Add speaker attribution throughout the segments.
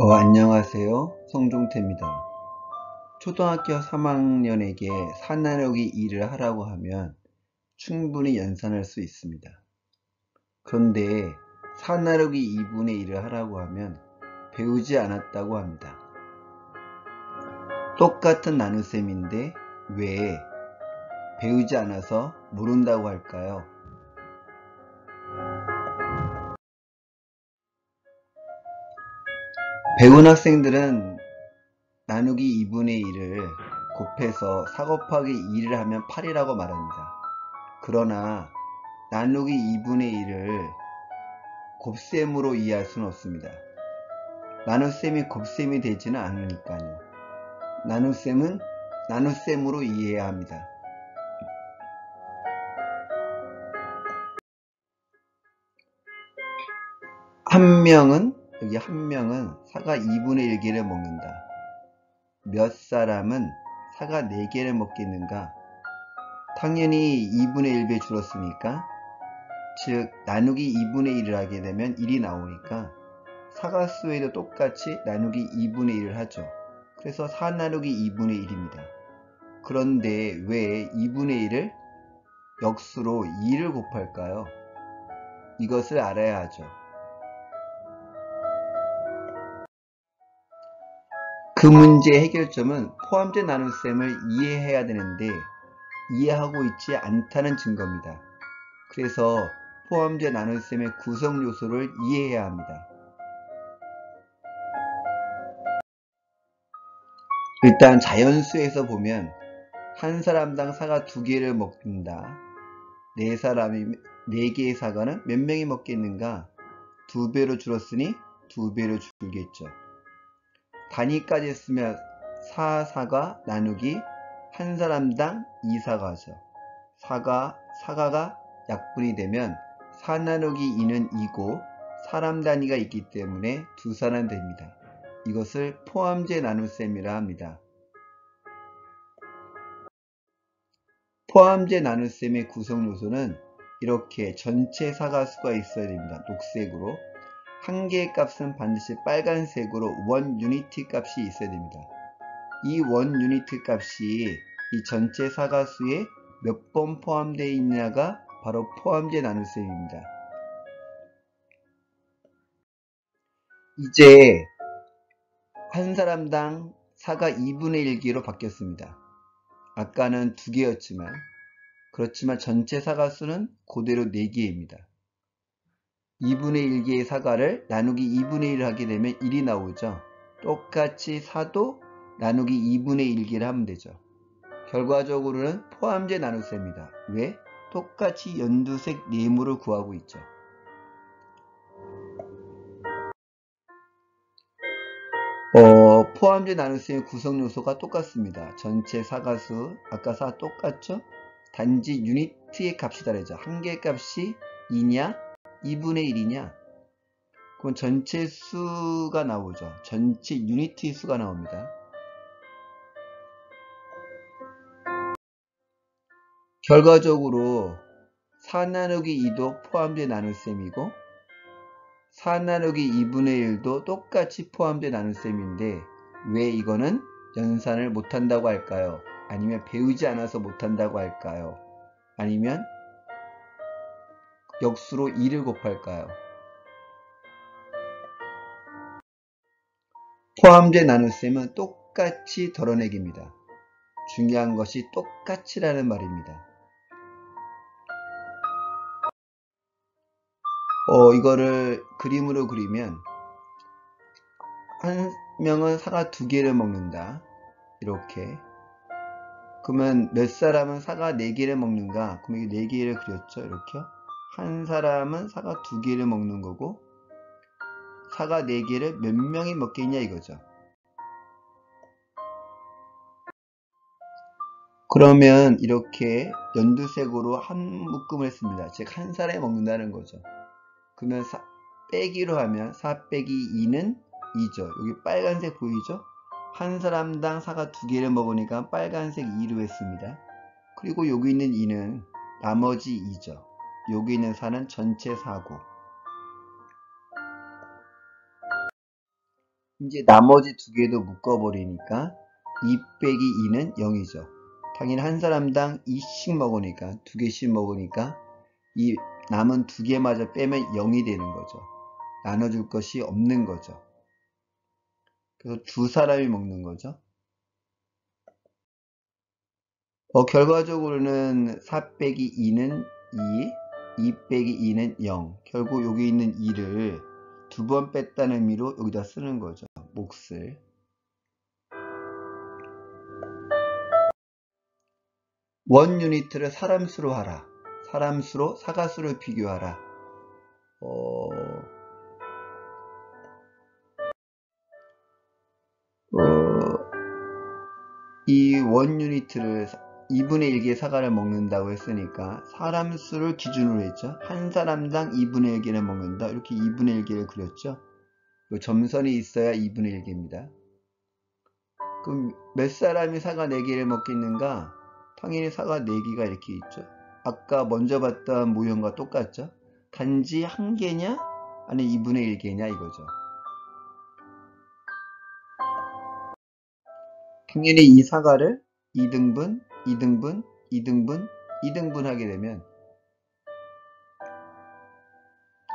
Speaker 1: 안녕하세요. 성종태입니다. 초등학교 3학년에게 4 나누기 2를 하라고 하면 충분히 연산할 수 있습니다. 그런데 4 나누기 2분의 1을 하라고 하면 배우지 않았다고 합니다. 똑같은 나눗셈인데 왜 배우지 않아서 모른다고 할까요? 배운 학생들은 나누기 2분의 1을 곱해서 4 곱하기 2를 하면 8이라고 말합니다. 그러나 나누기 2분의 1을 곱셈으로 이해할 수는 없습니다. 나눗셈이 곱셈이 되지는 않으니까요. 나눗셈은 나눗셈으로 이해해야 합니다. 여기 한 명은 사과 2분의 1개를 먹는다. 몇 사람은 사과 4개를 먹겠는가? 당연히 2분의 1배 줄었으니까, 즉 나누기 2분의 1을 하게 되면 1이 나오니까 사과수에도 똑같이 나누기 2분의 1을 하죠. 그래서 4 나누기 2분의 1입니다. 그런데 왜 2분의 1을 역수로 2를 곱할까요? 이것을 알아야 하죠. 그 문제의 해결점은 포함제 나눗셈을 이해해야 되는데 이해하고 있지 않다는 증거입니다. 그래서 포함제 나눗셈의 구성 요소를 이해해야 합니다. 일단 자연수에서 보면 한 사람당 사과 2개를 먹는다. 4사람이 4개의 사과는 몇 명이 먹겠는가? 2배로 줄었으니 2배로 줄겠죠. 단위까지 했으면 4사과 나누기 한 사람당 2사과죠. 사과가 약분이 되면 4 나누기 2는 2고 사람 단위가 있기 때문에 2사람 됩니다. 이것을 포함제 나눗셈이라 합니다. 포함제 나눗셈의 구성 요소는 이렇게 전체 사과수가 있어야 됩니다. 녹색으로. 한 개의 값은 반드시 빨간색으로 원 유니트 값이 있어야 됩니다. 이 원 유니트 값이 이 전체 사과수에 몇 번 포함되어 있냐가 바로 포함제 나눗셈입니다. 이제 한 사람당 사과 2분의 1개로 바뀌었습니다. 아까는 2개였지만 그렇지만 전체 사과수는 그대로 4개입니다. 2분의 1개의 사과를 나누기 2분의 1을 하게 되면 1이 나오죠. 똑같이 4도 나누기 2분의 1개를 하면 되죠. 결과적으로는 포함제 나눗셈입니다. 왜? 똑같이 연두색 네모를 구하고 있죠. 포함제 나눗셈의 구성 요소가 똑같습니다. 전체 사과수, 아까 사 똑같죠? 단지 유니트의 값이 다르죠. 한 개의 값이 2냐? 2분의 1이냐? 그럼 전체 수가 나오죠. 전체 유니트의 수가 나옵니다. 결과적으로 4 나누기 2도 포함제 나눗셈이고 4 나누기 2분의 1도 똑같이 포함제 나눗셈인데 왜 이거는 연산을 못한다고 할까요? 아니면 배우지 않아서 못한다고 할까요? 아니면 역수로 2를 곱할까요? 포함제 나눗셈은 똑같이 덜어내기입니다. 중요한 것이 똑같이라는 말입니다. 이거를 그림으로 그리면 한 명은 사과 2개를 먹는다. 이렇게. 그러면 몇 사람은 사과 4개를 먹는가? 그럼 여기 4개를 그렸죠. 이렇게. 한 사람은 사과 2개를 먹는 거고 사과 4개를 몇 명이 먹겠냐 이거죠. 그러면 이렇게 연두색으로 한 묶음을 했습니다. 즉 한 사람이 먹는다는 거죠. 그러면 빼기로 하면 4 빼기 2는 2죠. 여기 빨간색 보이죠? 한 사람당 사과 2개를 먹으니까 빨간색 2로 했습니다. 그리고 여기 있는 2는 나머지 2죠. 여기 있는 4는 전체 4고 이제 나머지 두 개도 묶어버리니까 2 빼기 2는 0이죠. 당연히 한 사람당 2씩 먹으니까, 두 개씩 먹으니까 이 남은 두 개마저 빼면 0이 되는 거죠. 나눠줄 것이 없는 거죠. 그래서 두 사람이 먹는 거죠. 결과적으로는 4 빼기 2는 2, 2 빼기 2는 0. 결국 여기 있는 2를 두 번 뺐다는 의미로 여기다 쓰는 거죠. 몫을. 원 유니트를 사람 수로 하라. 사람 수로 사가수를 비교하라. 이 원 유니트를 2분의 1개의 사과를 먹는다고 했으니까 사람 수를 기준으로 했죠. 한 사람당 2분의 1개를 먹는다. 이렇게 2분의 1개를 그렸죠. 점선이 있어야 2분의 1개입니다. 그럼 몇 사람이 사과 4개를 먹겠는가? 당연히 사과 4개가 이렇게 있죠. 아까 먼저 봤던 모형과 똑같죠. 단지 한 개냐? 아니 2분의 1개냐 이거죠. 당연히 이 사과를 2등분, 2등분, 2등분, 2등분 하게 되면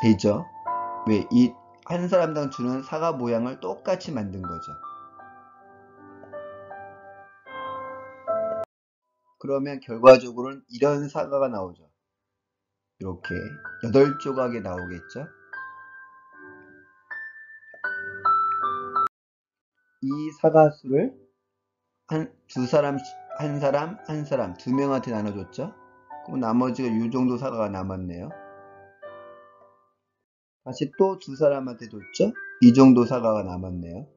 Speaker 1: 되죠. 왜? 이 한 사람당 주는 사과 모양을 똑같이 만든 거죠. 그러면 결과적으로는 이런 사과가 나오죠. 이렇게 8조각이 나오겠죠. 이 사과수를 한 사람, 두 명한테 나눠줬죠. 그럼 나머지가 이 정도 사과가 남았네요. 다시 또 두 사람한테 줬죠. 이 정도 사과가 남았네요.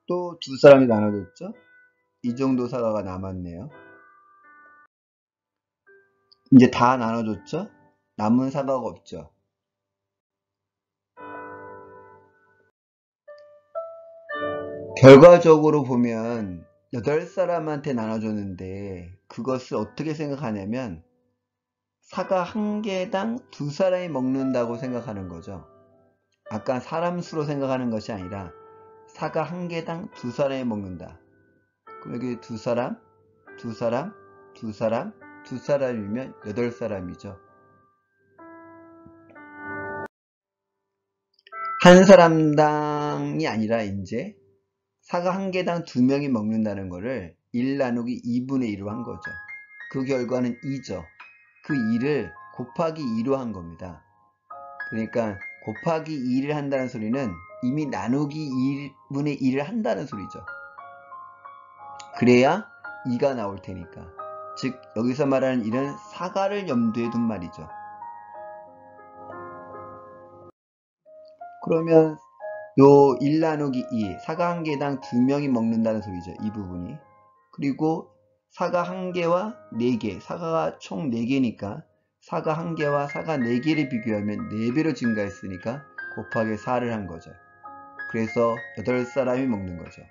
Speaker 1: 또 두 사람이 나눠줬죠. 이 정도 사과가 남았네요. 이제 다 나눠줬죠. 남은 사과가 없죠. 결과적으로 보면 8사람한테 나눠줬는데 그것을 어떻게 생각하냐면 사과 한 개당 두 사람이 먹는다고 생각하는 거죠. 아까 사람 수로 생각하는 것이 아니라 사과 한 개당 두 사람이 먹는다. 그럼 여기 두 사람, 두 사람, 두 사람, 두 사람이면 8사람이죠. 한 사람당이 아니라 이제 사과 한 개당 두 명이 먹는다는 거를 1 나누기 2분의 1로 한 거죠. 그 결과는 2죠. 그 2를 곱하기 2로 한 겁니다. 그러니까 곱하기 2를 한다는 소리는 이미 나누기 2분의 1을 한다는 소리죠. 그래야 2가 나올 테니까. 즉 여기서 말하는 1은 사과를 염두에 둔 말이죠. 그러면 요 1 나누기 2, 사과 한 개당 두 명이 먹는다는 소리죠. 이 부분이. 그리고 사과 한 개와 4개, 사과가 총 4개니까 사과 한 개와 사과 4개를 비교하면 4배로 증가했으니까 곱하기 4를 한 거죠. 그래서 8사람이 먹는 거죠.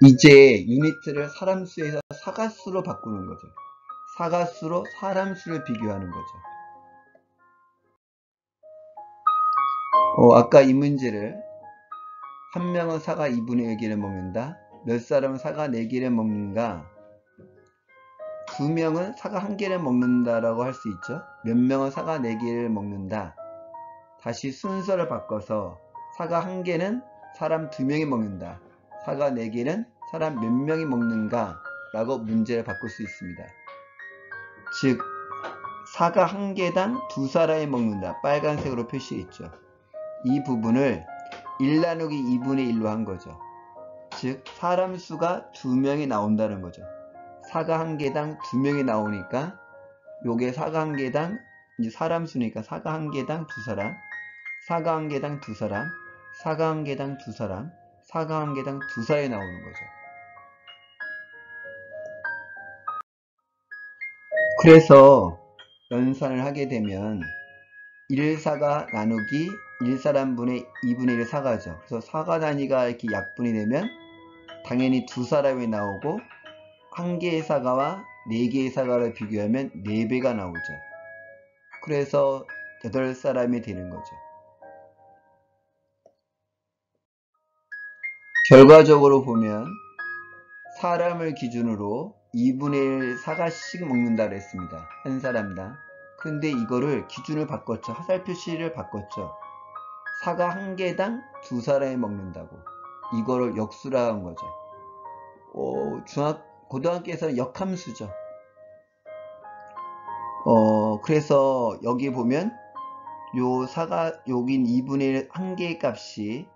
Speaker 1: 이제 유니트를 사람 수에서 사과 수로 바꾸는 거죠. 사과 수로 사람 수를 비교하는 거죠. 아까 이 문제를 한 명은 사과 2분의 1개를 먹는다. 몇 사람은 사과 4개를 먹는가? 두 명은 사과 1개를 먹는다라고 할 수 있죠. 몇 명은 사과 4개를 먹는다. 다시 순서를 바꿔서 사과 1개는 사람 2명이 먹는다. 사과 4개는 사람 몇 명이 먹는가? 라고 문제를 바꿀 수 있습니다. 즉 사과 1개당 두 사람이 먹는다. 빨간색으로 표시해 있죠. 이 부분을 1 나누기 2분의 1로 한 거죠. 즉 사람 수가 2명이 나온다는 거죠. 사과 1개당 2명이 나오니까 요게 사과 1개당 이제 사람 수니까 사과 1개당 2사람, 사과 1개당 2사람, 사과 1개당 2사람, 사과 1개당 2사람이 나오는 거죠. 그래서 연산을 하게 되면 1사과 나누기 1사람분의 2분의 1 사과죠. 그래서 사과 단위가 이렇게 약분이 되면 당연히 2사람이 나오고 1개의 사과와 4개의 사과를 비교하면 4배가 나오죠. 그래서 8사람이 되는 거죠. 결과적으로 보면 사람을 기준으로 2분의 1 사과씩 먹는다 그랬습니다. 한 사람당. 근데 이거를 기준을 바꿨죠. 화살표시를 바꿨죠. 사과 한 개당 2사람이 먹는다고. 이거를 역수라 한 거죠. 고등학교에서는 역함수죠. 그래서 여기 보면 여긴 2분의 1 한 개의 값이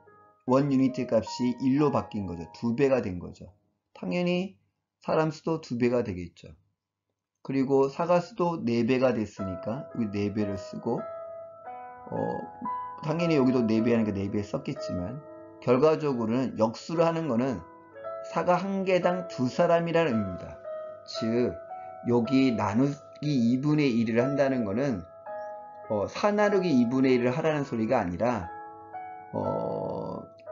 Speaker 1: 원 유니트 값이 1로 바뀐 거죠. 2배가 된 거죠. 당연히 사람 수도 2배가 되겠죠. 그리고 사과 수도 4배가 됐으니까 여기 4배를 쓰고 당연히 여기도 4배 하니까 4배 썼겠지만 결과적으로는 역수를 하는 거는 사과 한 개당 2사람이라는 의미입니다. 즉 여기 나누기 2분의 1을 한다는 거는 4 나누기 2분의 1을 하라는 소리가 아니라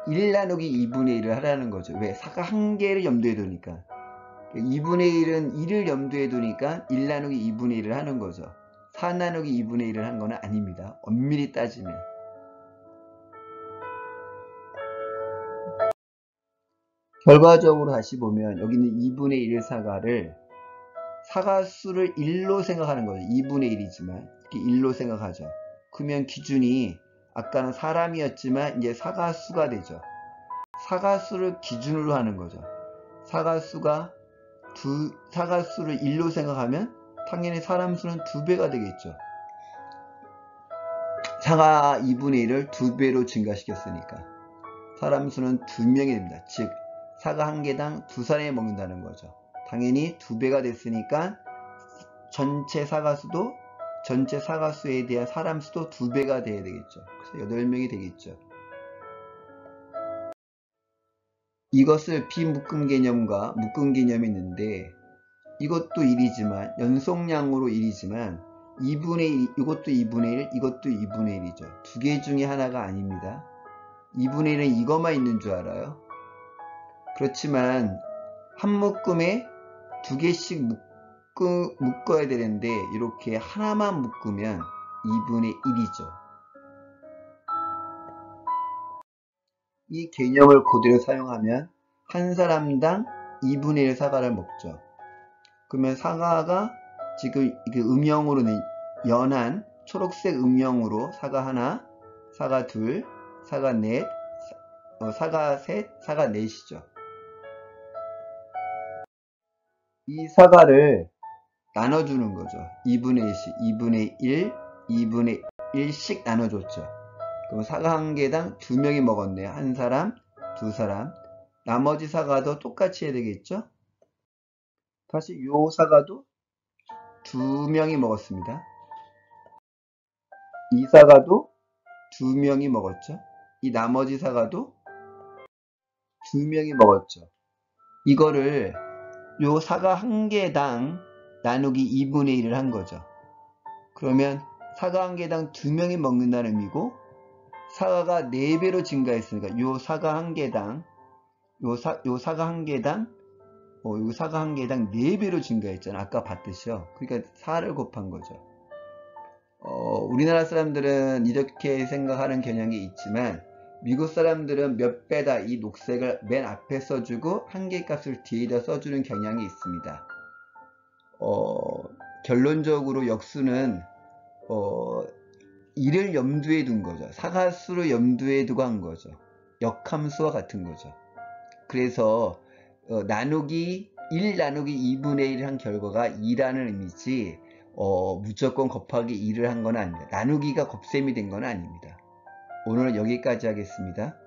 Speaker 1: 1 나누기 2분의 1을 하라는 거죠. 왜? 사과 한 개를 염두에 두니까. 2분의 1은 1을 염두에 두니까 1 나누기 2분의 1을 하는 거죠. 4 나누기 2분의 1을 한 거는 아닙니다. 엄밀히 따지면. 결과적으로 다시 보면 여기는 2분의 1 사과를 사과수를 1로 생각하는 거죠. 2분의 1이지만 이렇게 1로 생각하죠. 그러면 기준이 아까는 사람이었지만 이제 사과수가 되죠. 사과수를 기준으로 하는 거죠. 사과수를 1로 생각하면 당연히 사람 수는 2배가 되겠죠. 사과 2분의 1을 2배로 증가시켰으니까 사람 수는 2명이 됩니다. 즉 사과 한 개당 2사람이 먹는다는 거죠. 당연히 2배가 됐으니까 전체 사과수에 대한 사람 수도 2배가 돼야 되겠죠. 그래서 8명이 되겠죠. 이것을 비묶음 개념과 묶음 개념이 있는데 이것도 1이지만 연속량으로 1이지만 2분의 1, 이것도 2분의 1, 이것도 2분의 1이죠. 두 개 중에 하나가 아닙니다. 2분의 1은 이것만 있는 줄 알아요. 그렇지만 한 묶음에 2개씩 묶어야 되는데 이렇게 하나만 묶으면 2분의 1이죠. 이 개념을 그대로 사용하면 한 사람당 2분의 1 사과를 먹죠. 그러면 사과가 지금 음영으로는 연한 초록색 음영으로 사과 하나, 사과 둘, 사과 넷, 사과 셋, 사과 넷이죠. 이 사과를 나눠주는 거죠. 2분의 1씩, 2분의 1, 2분의 1씩 나눠줬죠. 그럼 사과 한 개당 2명이 먹었네요. 한 사람, 2사람. 나머지 사과도 똑같이 해야 되겠죠? 다시 요 사과도 2명이 먹었습니다. 이 사과도 2명이 먹었죠. 이 나머지 사과도 2명이 먹었죠. 이거를 요 사과 한 개당 나누기 2분의 1을 한 거죠. 그러면 사과 한 개당 2명이 먹는다는 의미고 사과가 4배로 증가했으니까 요 사과 한 개당 요 사과 한 개당 4배로 증가했잖아요. 아까 봤듯이요. 그러니까 4를 곱한 거죠. 우리나라 사람들은 이렇게 생각하는 경향이 있지만 미국 사람들은 몇 배다 이 녹색을 맨 앞에 써주고 한 개 값을 뒤에다 써주는 경향이 있습니다. 결론적으로 역수는 1을 염두에 둔 거죠. 사과수를 염두에 두고 한 거죠. 역함수와 같은 거죠. 그래서 1 나누기 2분의 1을 한 결과가 2라는 의미지 무조건 곱하기 2를 한 건 아닙니다. 나누기가 곱셈이 된 건 아닙니다. 오늘은 여기까지 하겠습니다.